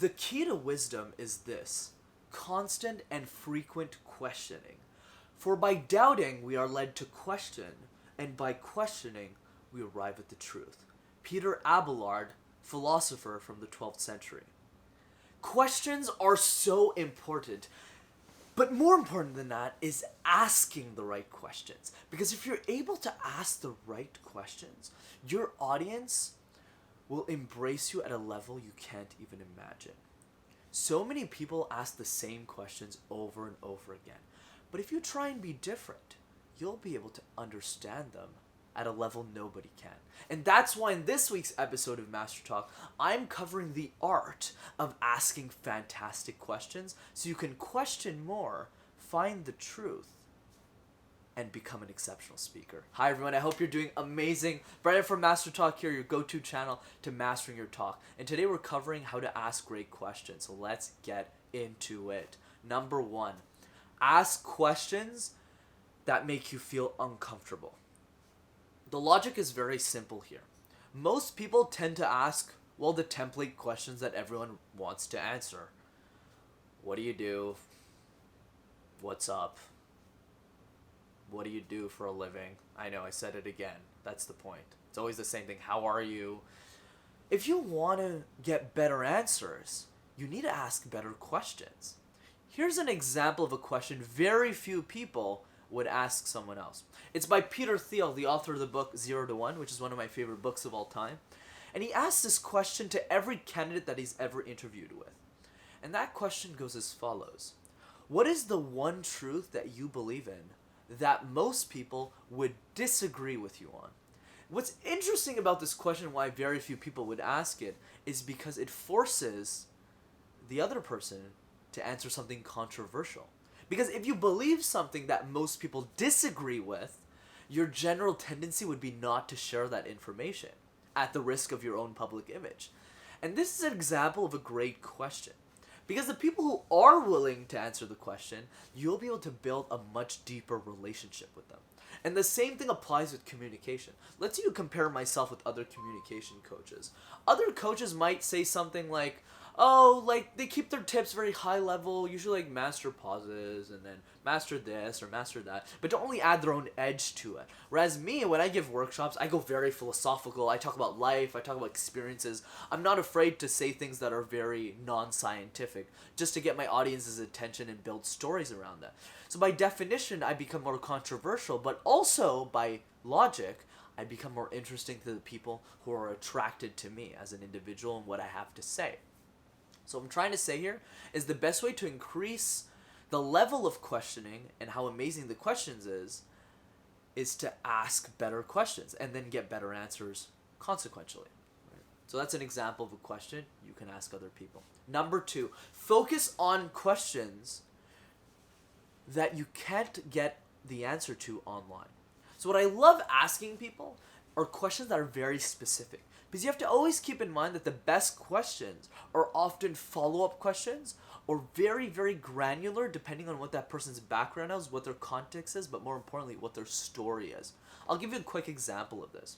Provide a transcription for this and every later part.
The key to wisdom is this: constant and frequent questioning. For by doubting we are led to question, and by questioning we arrive at the truth. Peter Abelard, philosopher from the 12th century. Questions are so important. But more important than that is asking the right questions. Because if you're able to ask the right questions, your audience will embrace you at a level you can't even imagine. So many people ask the same questions over and over again. But if you try and be different, you'll be able to understand them at a level nobody can. And that's why in this week's episode of MasterTalk, I'm covering the art of asking fantastic questions so you can question more, find the truth, and become an exceptional speaker. Hi everyone, I hope you're doing amazing. Brandon from MasterTalk here, your go-to channel to mastering your talk. And today we're covering how to ask great questions. So let's get into it. Number 1, ask questions that make you feel uncomfortable. The logic is very simple here. Most people tend to ask, well, the template questions that everyone wants to answer. What do you do? What's up? What do you do for a living? I know, I said it again. That's the point. It's always the same thing. How are you? If you want to get better answers, you need to ask better questions. Here's an example of a question very few people would ask someone else. It's by Peter Thiel, the author of the book 0 to 1, which is one of my favorite books of all time. And he asks this question to every candidate that he's ever interviewed with. And that question goes as follows: what is the one truth that you believe in that most people would disagree with you on? What's interesting about this question, why very few people would ask it, is because it forces the other person to answer something controversial. Because if you believe something that most people disagree with, your general tendency would be not to share that information at the risk of your own public image. And this is an example of a great question. Because the people who are willing to answer the question, you'll be able to build a much deeper relationship with them. And the same thing applies with communication. Let's say you compare myself with other communication coaches. Other coaches might say something like, oh, like, they keep their tips very high level, usually like master pauses, and then master this or master that, but don't really add their own edge to it. Whereas me, when I give workshops, I go very philosophical. I talk about life, I talk about experiences. I'm not afraid to say things that are very non-scientific, just to get my audience's attention and build stories around that. So by definition, I become more controversial, but also by logic, I become more interesting to the people who are attracted to me as an individual and what I have to say. So what I'm trying to say here is the best way to increase the level of questioning and how amazing the questions is to ask better questions and then get better answers consequentially. Right? So that's an example of a question you can ask other people. Number 2, focus on questions that you can't get the answer to online. So what I love asking people are questions that are very specific. Because you have to always keep in mind that the best questions are often follow-up questions or very, very granular depending on what that person's background is, what their context is, but more importantly, what their story is. I'll give you a quick example of this.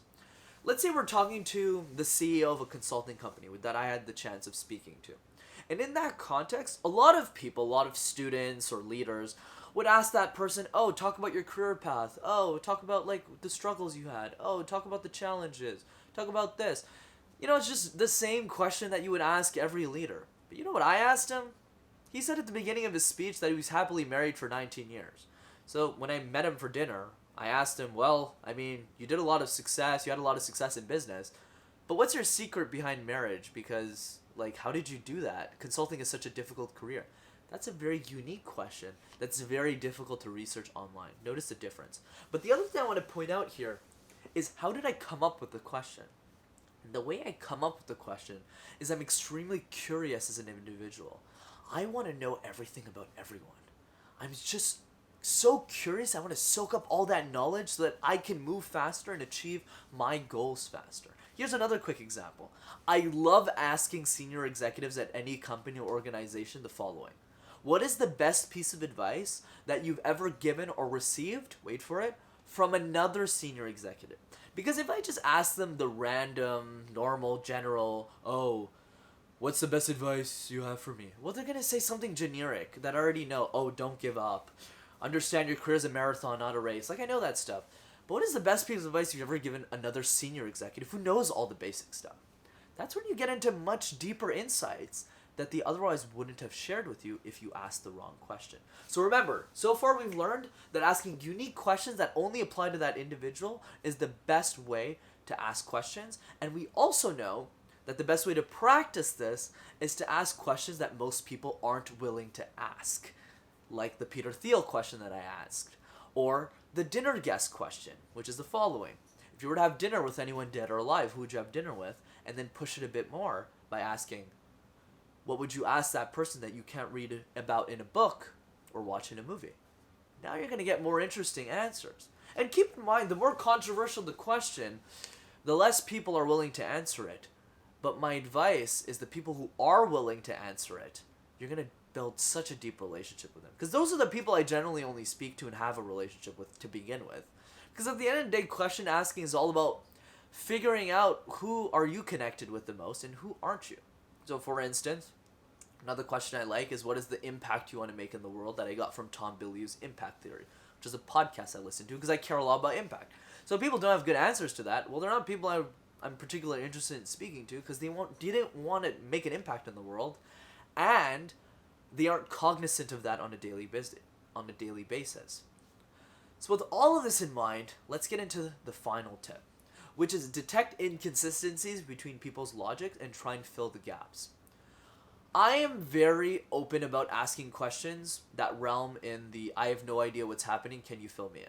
Let's say we're talking to the CEO of a consulting company that I had the chance of speaking to. And in that context, a lot of people, a lot of students or leaders would ask that person, oh, talk about your career path. Oh, talk about like the struggles you had. Oh, talk about the challenges. Talk about this. You know, it's just the same question that you would ask every leader. But you know what I asked him? He said at the beginning of his speech that he was happily married for 19 years. So when I met him for dinner, I asked him, well, I mean, you did a lot of success. You had a lot of success in business. But what's your secret behind marriage? Because, like, how did you do that? Consulting is such a difficult career. That's a very unique question that's very difficult to research online. Notice the difference. But the other thing I want to point out here is how did I come up with the question? And the way I come up with the question is I'm extremely curious as an individual. I want to know everything about everyone. I'm just so curious. I want to soak up all that knowledge so that I can move faster and achieve my goals faster. Here's another quick example. I love asking senior executives at any company or organization the following. What is the best piece of advice that you've ever given or received, wait for it, from another senior executive? Because if I just ask them the random, normal, general, oh, what's the best advice you have for me? Well, they're going to say something generic that I already know. Oh, don't give up. Understand your career is a marathon, not a race. Like, I know that stuff. But what is the best piece of advice you've ever given another senior executive who knows all the basic stuff? That's when you get into much deeper insights that they otherwise wouldn't have shared with you if you asked the wrong question. So remember, so far we've learned that asking unique questions that only apply to that individual is the best way to ask questions. And we also know that the best way to practice this is to ask questions that most people aren't willing to ask. Like the Peter Thiel question that I asked. Or the dinner guest question, which is the following. If you were to have dinner with anyone dead or alive, who would you have dinner with? And then push it a bit more by asking, what would you ask that person that you can't read about in a book or watch in a movie? Now you're going to get more interesting answers. And keep in mind, the more controversial the question, the less people are willing to answer it. But my advice is the people who are willing to answer it, you're going to build such a deep relationship with them. Because those are the people I generally only speak to and have a relationship with to begin with. Because at the end of the day, question asking is all about figuring out who are you connected with the most and who aren't you. So for instance, another question I like is, what is the impact you want to make in the world, that I got from Tom Bilyeu's Impact Theory, which is a podcast I listen to because I care a lot about impact. So people don't have good answers to that. Well, they're not people I'm particularly interested in speaking to because didn't want to make an impact in the world, and they aren't cognizant of that on a daily basis. So with all of this in mind, let's get into the final tip, which is detect inconsistencies between people's logic and try and fill the gaps. I am very open about asking questions that realm in the I have no idea what's happening, can you fill me in?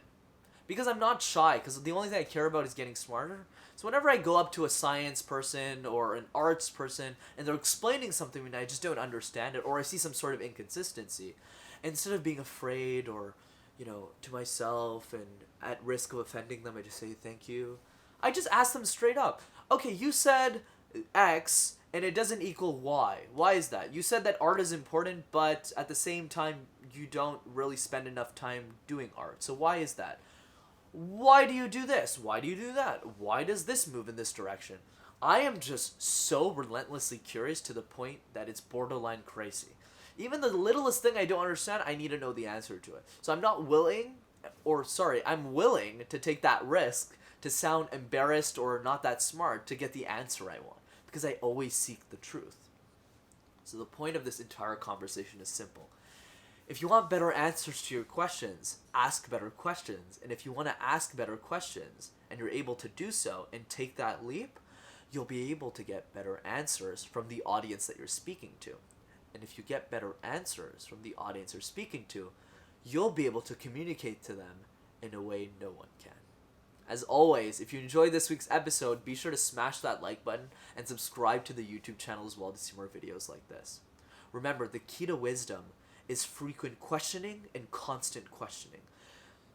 Because I'm not shy, because the only thing I care about is getting smarter. So whenever I go up to a science person or an arts person and they're explaining something and I just don't understand it, or I see some sort of inconsistency, instead of being afraid or, to myself and at risk of offending them, I just say thank you. I just ask them straight up. Okay, you said X and it doesn't equal Y. Why is that? You said that art is important, but at the same time, you don't really spend enough time doing art. So why is that? Why do you do this? Why do you do that? Why does this move in this direction? I am just so relentlessly curious to the point that it's borderline crazy. Even the littlest thing I don't understand, I need to know the answer to it. So I'm willing to take that risk to sound embarrassed or not that smart to get the answer I want, because I always seek the truth. So the point of this entire conversation is simple. If you want better answers to your questions, ask better questions. And if you want to ask better questions and you're able to do so and take that leap, you'll be able to get better answers from the audience that you're speaking to. And if you get better answers from the audience you're speaking to, you'll be able to communicate to them in a way no one can. As always, if you enjoyed this week's episode, be sure to smash that like button and subscribe to the YouTube channel as well to see more videos like this. Remember, the key to wisdom is frequent questioning and constant questioning.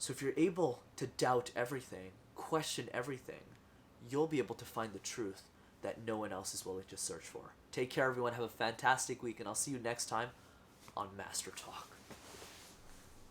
So if you're able to doubt everything, question everything, you'll be able to find the truth that no one else is willing to search for. Take care, everyone. Have a fantastic week, and I'll see you next time on MasterTalk.